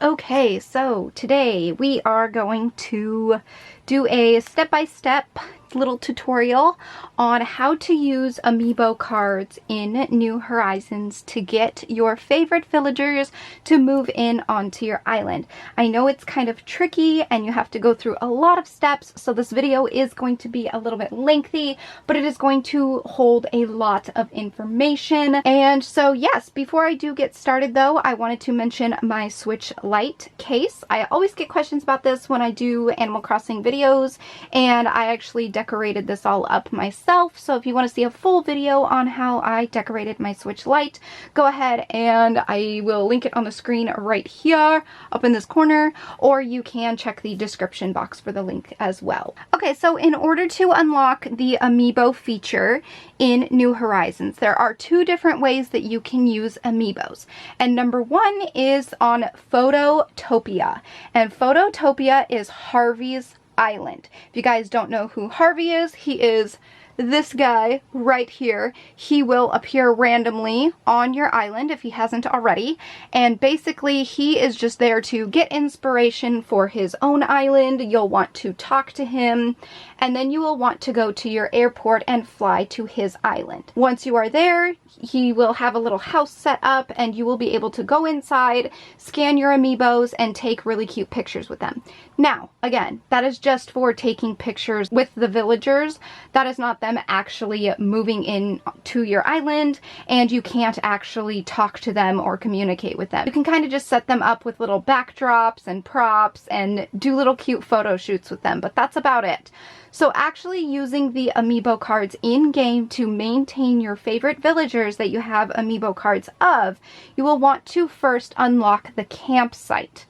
Okay, so today we are going to do a step-by-step little tutorial on how to use Amiibo cards in New Horizons to get your favorite villagers to move in onto your island. I know it's kind of tricky and you have to go through a lot of steps, so this video is going to be a little bit lengthy, but it is going to hold a lot of information. And so yes, before I do get started though, I wanted to mention my Switch Lite case. I always get questions about this when I do Animal Crossing videos, and I actually decorated this all up myself. So if you want to see a full video on how I decorated my Switch Lite, go ahead and I will link it on the screen right here up in this corner, or you can check the description box for the link as well. Okay, so in order to unlock the Amiibo feature in New Horizons, there are two different ways that you can use Amiibos. And number one is on Phototopia. And Phototopia is Harvey's island. If you guys don't know who Harvey is, he is this guy right here. He will appear randomly on your island if he hasn't already, and basically he is just there to get inspiration for his own island. You'll want to talk to him, and then you will want to go to your airport and fly to his island. Once you are there, he will have a little house set up and you will be able to go inside, scan your Amiibos, and take really cute pictures with them. Now, again, that is just for taking pictures with the villagers. That is not them actually moving in to your island, and you can't actually talk to them or communicate with them. You can kind of just set them up with little backdrops and props and do little cute photo shoots with them, but that's about it. So actually using the Amiibo cards in-game to maintain your favorite villagers that you have Amiibo cards of, you will want to first unlock the campsite.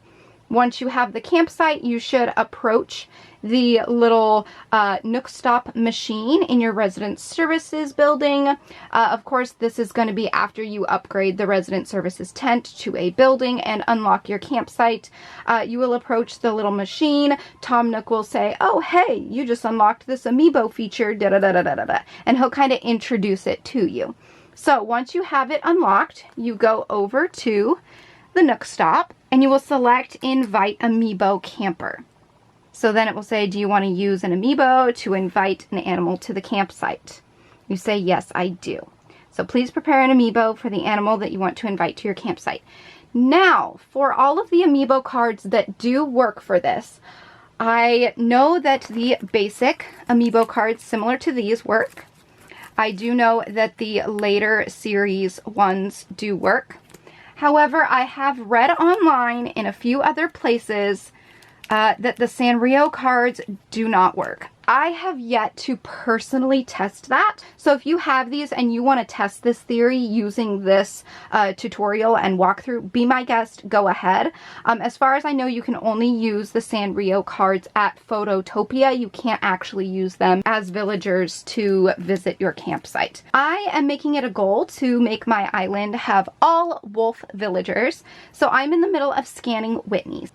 Once you have the campsite, you should approach the little Nook Stop machine in your resident services building. Of course, this is going to be after you upgrade the resident services tent to a building and unlock your campsite. You will approach the little machine. Tom Nook will say, "Oh, hey, you just unlocked this Amiibo feature, da da da da da da," and he'll kind of introduce it to you. So once you have it unlocked, you go over to the Nook Stop and you will select Invite Amiibo Camper. So then it will say, do you want to use an Amiibo to invite an animal to the campsite? You say, yes, I do. So please prepare an Amiibo for the animal that you want to invite to your campsite. Now, for all of the Amiibo cards that do work for this, I know that the basic Amiibo cards similar to these work. I do know that the later series ones do work. However, I have read online in a few other places that the Sanrio cards do not work. I have yet to personally test that. So if you have these and you want to test this theory using this tutorial and walkthrough, be my guest, go ahead. As far as I know, you can only use the Sanrio cards at Phototopia. You can't actually use them as villagers to visit your campsite. I am making it a goal to make my island have all wolf villagers. So I'm in the middle of scanning Whitney's.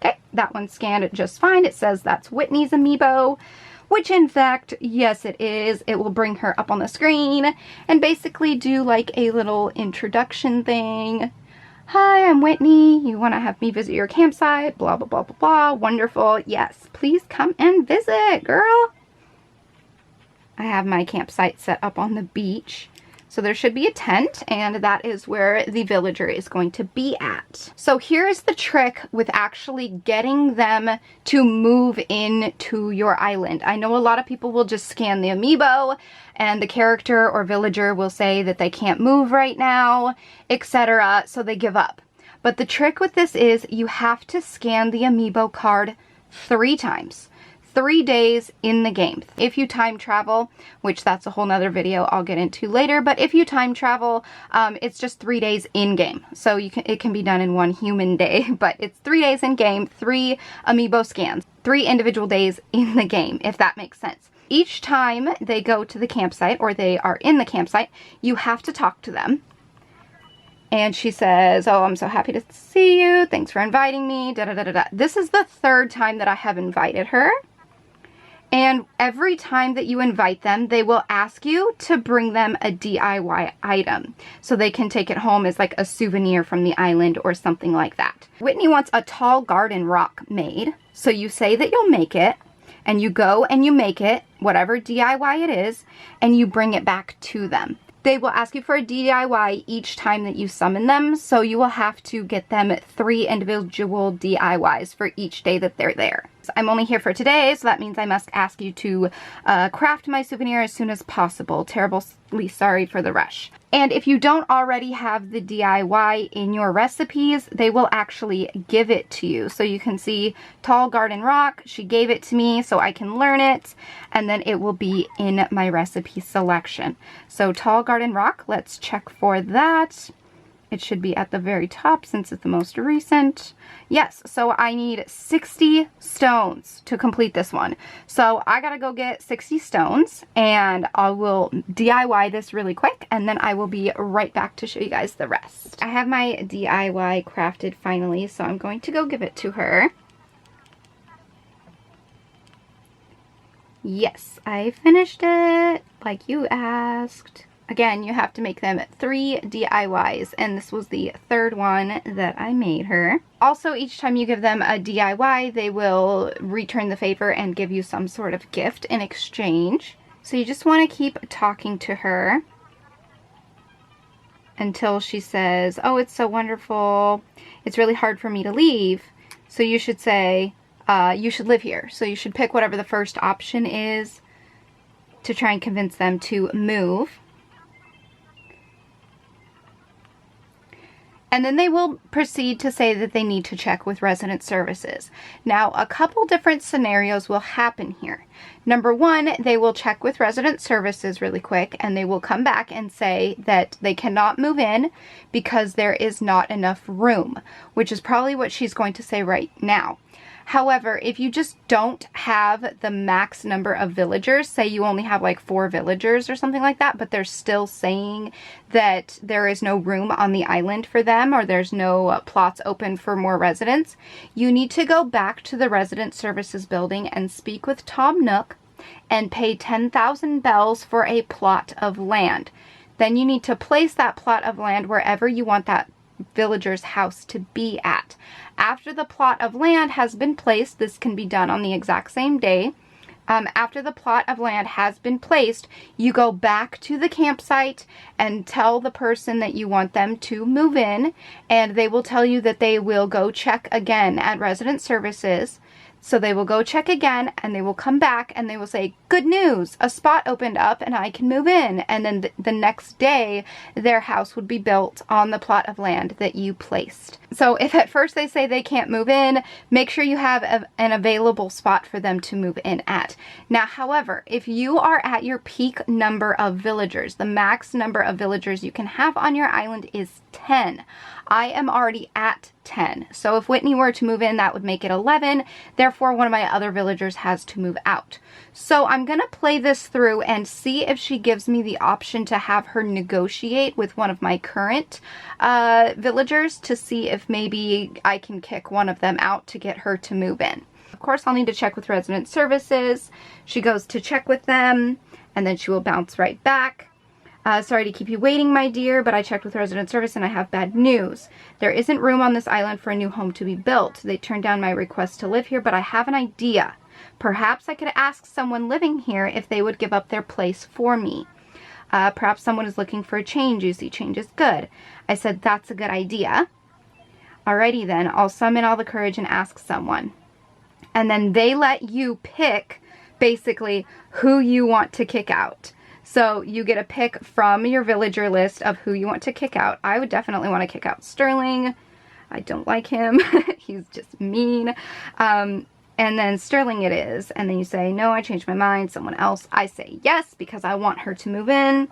Okay, that one scanned just fine. It says that's Whitney's Amiibo, which in fact, yes it is. It will bring her up on the screen and basically do like a little introduction thing. Hi, I'm Whitney. You want to have me visit your campsite? Blah, blah, blah, blah, blah. Wonderful. Yes, please come and visit, girl. I have my campsite set up on the beach. So there should be a tent, and that is where the villager is going to be at. So here's the trick with actually getting them to move in to your island. I know a lot of people will just scan the Amiibo, and the character or villager will say that they can't move right now, etc., so they give up. But the trick with this is you have to scan the Amiibo card 3 times. 3 days in the game. If you time travel, which that's a whole nother video I'll get into later, but if you time travel, it's just 3 days in game. So it can be done in 1 human day, but it's 3 days in game, 3 Amiibo scans, 3 individual days in the game, if that makes sense. Each time they go to the campsite or they are in the campsite, you have to talk to them. And she says, "Oh, I'm so happy to see you. Thanks for inviting me. Da da da da da." This is the 3rd time that I have invited her. And every time that you invite them, they will ask you to bring them a DIY item so they can take it home as like a souvenir from the island or something like that. Whitney wants a tall garden rock made. So you say that you'll make it, and you go and you make it, whatever DIY it is, and you bring it back to them. They will ask you for a DIY each time that you summon them, so you will have to get them 3 individual DIYs for each day that they're there. So I'm only here for today, so that means I must ask you to craft my souvenir as soon as possible. Terribly sorry for the rush. And if you don't already have the DIY in your recipes, they will actually give it to you. So you can see Tall Garden Rock, she gave it to me so I can learn it, and then it will be in my recipe selection. So Tall Garden Rock, let's check for that. It should be at the very top since it's the most recent. Yes, so I need 60 stones to complete this one. So I gotta go get 60 stones and I will DIY this really quick and then I will be right back to show you guys the rest. I have my DIY crafted finally, so I'm going to go give it to her. Yes, I finished it like you asked. Again, you have to make them 3 DIYs, and this was the 3rd one that I made her. Also, each time you give them a DIY, they will return the favor and give you some sort of gift in exchange. So you just want to keep talking to her until she says, oh, it's so wonderful. It's really hard for me to leave. So you should say, you should live here. So you should pick whatever the first option is to try and convince them to move. And then they will proceed to say that they need to check with resident services. Now, a couple different scenarios will happen here. Number 1, they will check with resident services really quick and they will come back and say that they cannot move in because there is not enough room, which is probably what she's going to say right now. However, if you just don't have the max number of villagers, say you only have like 4 villagers or something like that, but they're still saying that there is no room on the island for them or there's no plots open for more residents, you need to go back to the resident services building and speak with Tom Nook and pay 10,000 bells for a plot of land. Then you need to place that plot of land wherever you want that villager's house to be at. After the plot of land has been placed, this can be done on the exact same day. After the plot of land has been placed, you go back to the campsite and tell the person that you want them to move in, and they will tell you that they will go check again at resident services. So they will go check again and they will come back and they will say, good news, a spot opened up and I can move in. And then the next day, their house would be built on the plot of land that you placed. So if at first they say they can't move in, make sure you have an available spot for them to move in at. Now, however, if you are at your peak number of villagers, the max number of villagers you can have on your island is 10. I am already at 10. So if Whitney were to move in, that would make it 11. Therefore, one of my other villagers has to move out. So I'm going to play this through and see if she gives me the option to have her negotiate with one of my current villagers to see if maybe I can kick one of them out to get her to move in. Of course, I'll need to check with resident services. She goes to check with them and then she will bounce right back. Sorry to keep you waiting, my dear, but I checked with resident service and I have bad news. There isn't room on this island for a new home to be built. They turned down my request to live here, but I have an idea. Perhaps I could ask someone living here if they would give up their place for me. Perhaps someone is looking for a change. You see, change is good. I said, that's a good idea. Alrighty then, I'll summon all the courage and ask someone. And then they let you pick, basically, who you want to kick out. So you get a pick from your villager list of who you want to kick out. I would definitely want to kick out Sterling. I don't like him. He's just mean. And then Sterling it is. And then you say, no, I changed my mind. Someone else. I say yes because I want her to move in.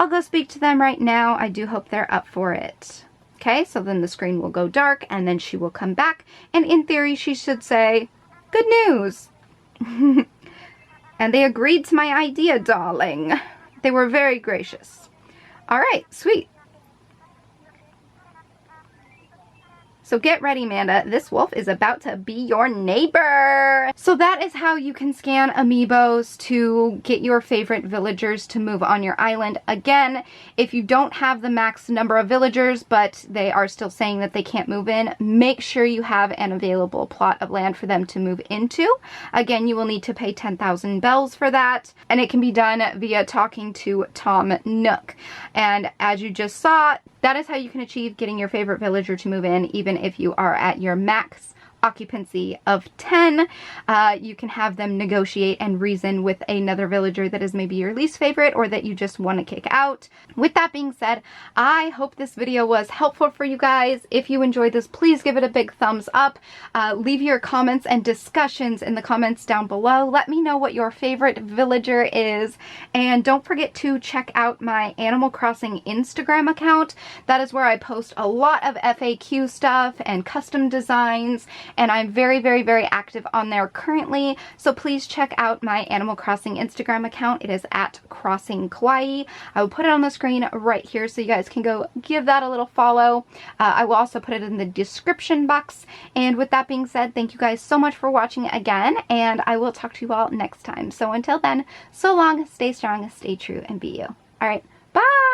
I'll go speak to them right now. I do hope they're up for it. Okay, so then the screen will go dark and then she will come back. And in theory, she should say, good news. And they agreed to my idea, darling. They were very gracious. All right, sweet. So get ready, Manda. This wolf is about to be your neighbor. So that is how you can scan Amiibos to get your favorite villagers to move on your island. Again, if you don't have the max number of villagers, but they are still saying that they can't move in, make sure you have an available plot of land for them to move into. Again, you will need to pay 10,000 bells for that, and it can be done via talking to Tom Nook. And as you just saw, that is how you can achieve getting your favorite villager to move in, even if you are at your max occupancy of 10. You can have them negotiate and reason with another villager that is maybe your least favorite or that you just want to kick out. With that being said, I hope this video was helpful for you guys. If you enjoyed this, please give it a big thumbs up. Leave your comments and discussions in the comments down below. Let me know what your favorite villager is, and don't forget to check out my Animal Crossing Instagram account. That is where I post a lot of FAQ stuff and custom designs, and I'm very, very, very active on there currently. So please check out my Animal Crossing Instagram account. It is at Crossing Kawaii. I will put it on the screen right here so you guys can go give that a little follow. I will also put it in the description box. And with that being said, thank you guys so much for watching again, and I will talk to you all next time. So until then, so long, stay strong, stay true, and be you. All right, bye!